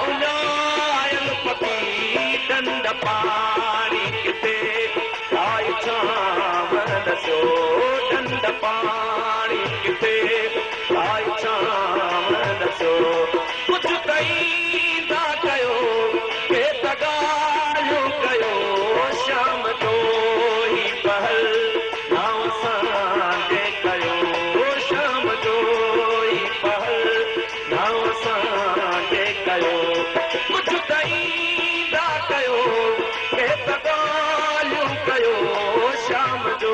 उञायल पखी डंड पाणी किथे आई छांव ॾसो डंड पाणी किथे आई छांव ॾसो कुझु कई था कयो के त ॻाल्हियूं कयो शाम जो ई पहल नाव सां जे कयो शाम जो ई पहल नाव सां जे कयो कुझु कई था कयो के त ॻाल्हियूं कयो शाम जो